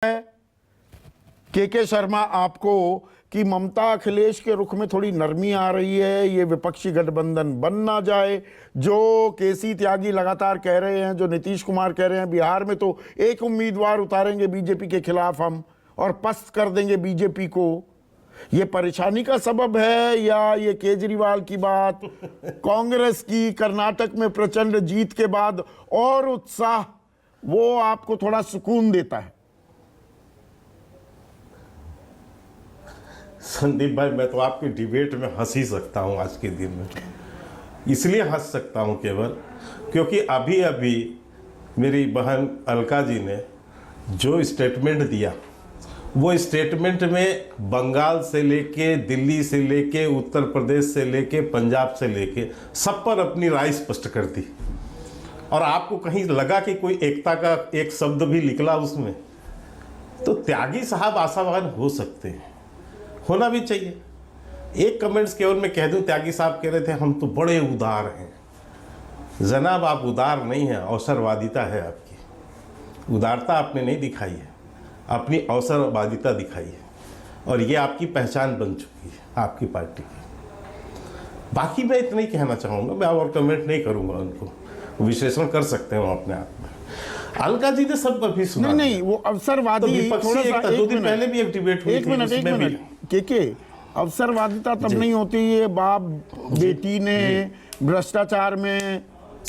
के शर्मा आपको कि ममता अखिलेश के रुख में थोड़ी नरमी आ रही है, ये विपक्षी गठबंधन बन ना जाए। जो केसी त्यागी लगातार कह रहे हैं, जो नीतीश कुमार कह रहे हैं, बिहार में तो एक उम्मीदवार उतारेंगे बीजेपी के खिलाफ हम और पस्त कर देंगे बीजेपी को, ये परेशानी का सबब है या ये केजरीवाल की बात, कांग्रेस की कर्नाटक में प्रचंड जीत के बाद और उत्साह वो आपको थोड़ा सुकून देता है? संदीप भाई, मैं तो आपकी डिबेट में हंस ही सकता हूं आज के दिन में। इसलिए हंस सकता हूं केवल क्योंकि अभी अभी मेरी बहन अलका जी ने जो स्टेटमेंट दिया, वो स्टेटमेंट में बंगाल से लेके, दिल्ली से लेके, उत्तर प्रदेश से लेके, पंजाब से लेके सब पर अपनी राय स्पष्ट कर दी। और आपको कहीं लगा कि कोई एकता का एक शब्द भी निकला उसमें? तो त्यागी साहब आशावान हो सकते हैं, होना भी चाहिए। एक कमेंट्स केवल मैं कह दूं, त्यागी साहब कह रहे थे हम तो बड़े उदार हैं। जनाब, आप उदार नहीं हैं, अवसरवादिता है आपकी। उदारता आपने नहीं दिखाई है, अपनी अवसरवादिता दिखाई है और ये आपकी पहचान बन चुकी है आपकी पार्टी की। बाकी मैं इतना ही कहना चाहूँगा, मैं और कमेंट नहीं करूँगा, उनको विश्लेषण कर सकते हैं अपने आप में। अलका जी ने सब अभी सुना। नहीं, वो अवसरवादी तो थोड़ा सा, दो दिन पहले भी एक डिबेट हुई। एक मिनट के अवसरवादिता तब नहीं होती, ये बाप बेटी ने भ्रष्टाचार में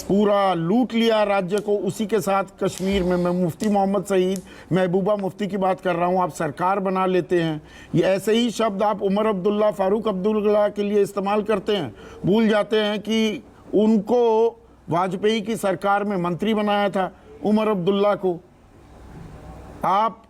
पूरा लूट लिया राज्य को। उसी के साथ कश्मीर में मैं मुफ्ती मोहम्मद सईद, महबूबा मुफ्ती की बात कर रहा हूँ, आप सरकार बना लेते हैं। ये ऐसे ही शब्द आप उमर अब्दुल्ला, फारूक अब्दुल्ला के लिए इस्तेमाल करते हैं। भूल जाते हैं कि उनको वाजपेयी की सरकार में मंत्री बनाया था, उमर अब्दुल्ला को। आप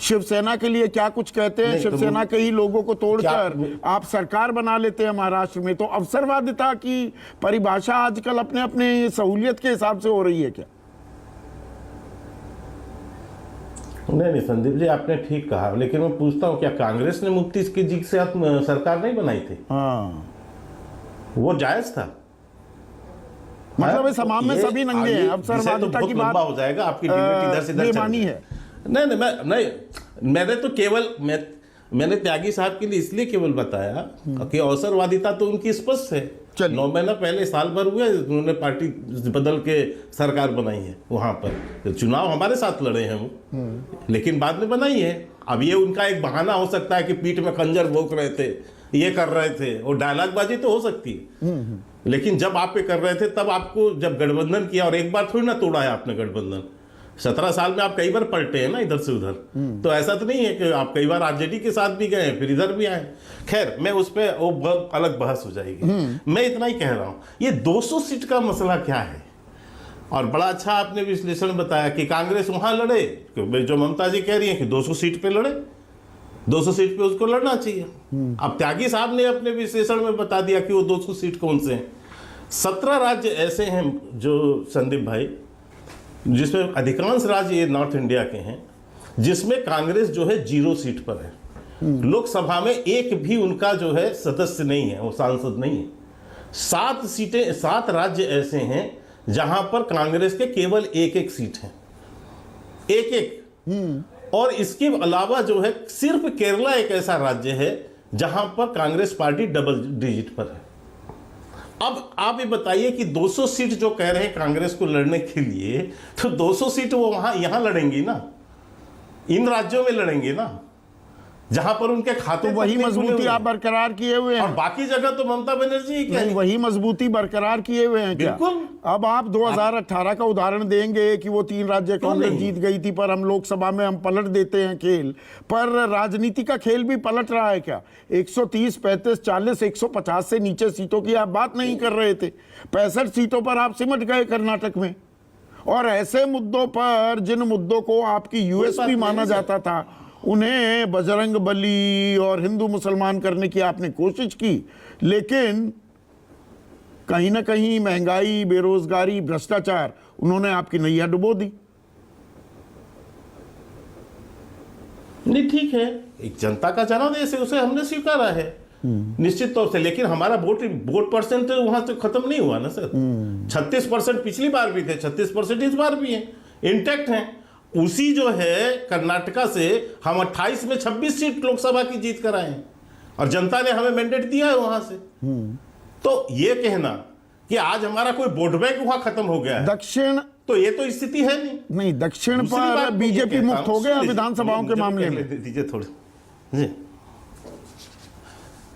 शिवसेना के लिए क्या कुछ कहते हैं? शिवसेना के ही लोगों को तोड़कर आप सरकार बना लेते हैं महाराष्ट्र में। तो अवसरवादिता की परिभाषा आजकल अपने अपने सहूलियत के हिसाब से हो रही है क्या? नहीं संदीप जी, आपने ठीक कहा, लेकिन मैं पूछता हूँ, क्या कांग्रेस ने मुफ्ती की जी से सरकार नहीं बनाई थी? हाँ, वो जायज था। मतलब इस तमाम में सभी नंगे हैं। अवसरवादिता की बात हो जाएगा, आपकी डिबेट इधर से इधर बेमानी है। नहीं, मैंने तो केवल मैंने त्यागी साहब के लिए इसलिए केवल बताया कि अवसरवादिता तो उनकी स्पष्ट है। 9 महीना पहले, साल भर हुए, उन्होंने पार्टी बदल के सरकार बनाई है। वहां पर चुनाव हमारे साथ लड़े हैं वो, लेकिन बाद में बनाई है। अब ये उनका एक बहाना हो सकता है कि पीठ में खंजर भोंक रहे थे, ये कर रहे थे, और डायलॉगबाजी तो हो सकती है। लेकिन जब आप पे कर रहे थे, तब आपको जब गठबंधन किया, और एक बार थोड़ी ना तोड़ा है आपने गठबंधन। 17 साल में आप कई बार पलटे हैं ना इधर से उधर। तो ऐसा तो नहीं है कि आप कई बार आरजेडी के साथ भी गए, फिर इधर भी आए। खैर, मैं उस पर वो अलग बहस हो जाएगी। मैं इतना ही कह रहा हूं, ये 200 सीट का मसला क्या है? और बड़ा अच्छा आपने विश्लेषण बताया कि कांग्रेस वहां लड़े, जो ममता जी कह रही है कि 200 सीट पे लड़े, 200 सीट पे उसको लड़ना चाहिए। अब त्यागी साहब ने अपने विश्लेषण में बता दिया कि वो 200 सीट कौन से हैं। 17 राज्य ऐसे हैं जो संदीप भाई, जिसमें अधिकांश राज्य ये नॉर्थ इंडिया के हैं, जिसमें कांग्रेस जो है 0 सीट पर है। लोकसभा में एक भी उनका जो है सदस्य नहीं है, वो सांसद नहीं है। 7 राज्य ऐसे हैं जहां पर कांग्रेस के केवल एक सीट है, एक। और इसके अलावा जो है सिर्फ केरला एक ऐसा राज्य है जहां पर कांग्रेस पार्टी डबल डिजिट पर है। अब आप ये बताइए कि 200 सीट जो कह रहे हैं कांग्रेस को लड़ने के लिए, तो 200 सीट वो यहां लड़ेंगी ना, इन राज्यों में लड़ेंगे ना, जहां पर उनके खाते। तो वही मजबूती आप बरकरार किए हुए हैं, और बाकी जगह तो ममता बनर्जी क्या है? वही मजबूती बरकरार किए हुए हैं क्या? बिल्कुल। अब आप 2018 का उदाहरण देंगे कि वो 3 राज्य कांग्रेस जीत गई थी, पर हम लोकसभा में हम पलट देते हैं खेल। पर राजनीति का खेल भी पलट रहा है क्या? 130, 35, 40, 150 से नीचे सीटों की आप बात नहीं कर रहे थे। 65 सीटों पर आप सिमट गए कर्नाटक में। और ऐसे मुद्दों पर, जिन मुद्दों को आपकी यूएसपी माना जाता था, उन्हें बजरंग बली और हिंदू मुसलमान करने की आपने कोशिश की, लेकिन कहीं ना कहीं महंगाई, बेरोजगारी, भ्रष्टाचार, उन्होंने आपकी नैया डुबो दी। नहीं, ठीक है, एक जनता का जनादेश है, उसे हमने स्वीकारा है निश्चित तौर से। लेकिन हमारा वोट परसेंट वहां से खत्म नहीं हुआ ना सर। 36% पिछली बार भी थे, 36% इस बार भी है, इंटैक्ट हैं। उसी जो है कर्नाटका से हम 28 में 26 सीट लोकसभा की जीत कर आए हैं और जनता ने हमें मैंडेट दिया है वहां से। तो ये कहना कि आज हमारा कोई वोट बैंक वहां खत्म हो गया है, दक्षिण तो ये तो स्थिति है नहीं। दक्षिण दूसरी पर बात मैं ये बीजेपी कहता मुक्त हूं, हो गया सुन लीजिए, विधानसभाओं के मुझे मामले कहने में। दीजिए थोड़े जी।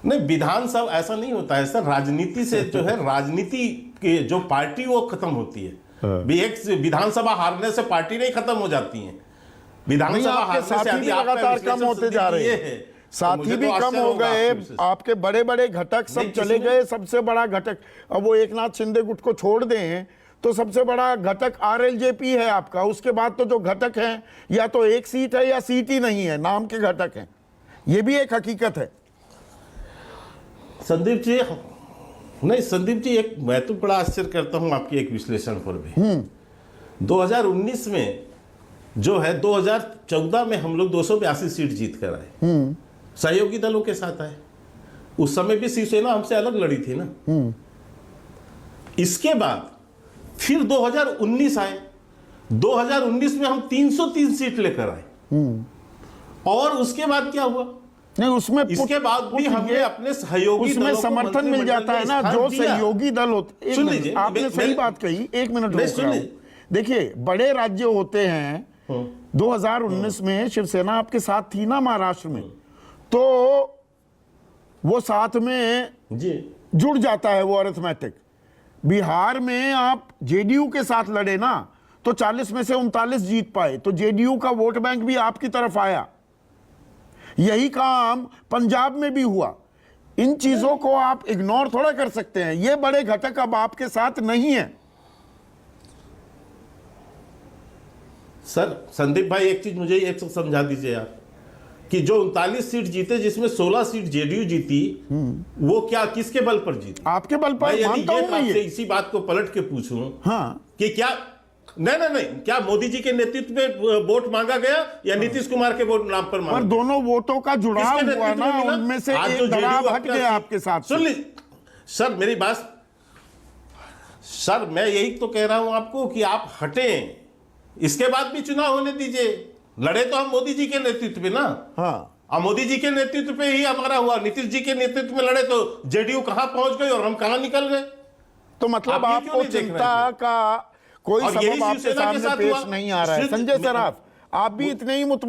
नहीं, विधानसभा ऐसा नहीं होता है सर, राजनीति से जो है राजनीति के जो पार्टी वो खत्म होती है। भी एक विधानसभा हारने से पार्टी नहीं खत्म हो जाती है। विधानसभा आपके हारने से साथी यदि भी आपका लगातार कम विश्लेषण होते जा रहे सही हैं, है, तो साथी मुझे भी तो कम आश्चर्य हो होगा गए। आपके विश्लेषण। आपके बड़े बड़े घटक सब नहीं, चले किसी गए। सबसे बड़ा घटक, अब वो एकनाथ शिंदे गुट को छोड़ दें तो सबसे बड़ा घटक आरएलजेपी है आपका। उसके बाद तो जो घटक हैं या तो एक सीट है या सीट ही नहीं है, नाम के घटक हैं। ये भी एक हकीकत है। संदीप जी, नहीं संदीप जी, एक मैं तो बड़ा आश्चर्य करता हूं आपके एक विश्लेषण पर भी। 2019 में जो है 2014 में हम लोग 282 सीट जीत कर आए, सहयोगी दलों के साथ आए। उस समय भी शिवसेना हमसे अलग लड़ी थी ना। इसके बाद फिर 2019 आए, 2019 में हम 303 सीट लेकर आए। और उसके बाद क्या हुआ? नहीं, उसमें इसके बाद भी हमने अपने सहयोगी उसमें दलों को समर्थन मिल मंत्रिमंडल जाता है में ना, स्थान जो दिया। सहयोगी दल होते। सुन लीजिए, आपने सही बात कही, एक मिनट नहीं, रोक सुन रहा हूं। लीजिए। देखिए, बड़े राज्य होते हैं। 2019 में शिवसेना आपके साथ थी ना महाराष्ट्र में, तो वो साथ में जी जुड़ जाता है वो अरिथमेटिक। बिहार में आप जेडीयू के साथ लड़े ना, तो 40 में से 39 जीत पाए, तो जेडीयू का वोट बैंक भी आपकी तरफ आया। यही काम पंजाब में भी हुआ। इन चीजों को आप इग्नोर थोड़ा कर सकते हैं। ये बड़े घटक अब आपके साथ नहीं है। सर, संदीप भाई एक चीज मुझे एक समझा दीजिए आप, कि जो 39 सीट जीते जिसमें 16 सीट जेडीयू जीती, वो क्या किसके बल पर जीती? आपके बल पर भाई, यदि मानता ये हूं मैं आपसे ये। इसी बात को पलट के पूछूं हाँ, कि क्या नहीं, क्या मोदी जी के नेतृत्व में वोट मांगा गया या नीतीश कुमार के वोट नाम पर मांगा? पर दोनों वोटों का जुड़ाव किसके हुआ नेतृत्व ना, में मिला? उनमें से आज जो एक दबाव JDU हट गया आपके साथ से। सुन लीजिए सर, मेरी बात। सर, मैं यही तो कह रहा हूं आपको कि आप हटें, इसके बाद भी चुनाव होने दीजिए। लड़े तो हम मोदी जी के नेतृत्व में ना। हाँ, अब मोदी जी के नेतृत्व पे ही हमारा हुआ। नीतीश जी के नेतृत्व में लड़े तो जेडीयू कहां पहुंच गई और हम कहां निकल गए। तो मतलब आप ये क्यों आपको नहीं देख रहे चिंता का कोई और यही सबब आपके शिवसेना के सामने साथ पेश हुआ। नहीं आ रहा है। सिर्फ- संजय सराफ, आप भी इतने ही मुतमईन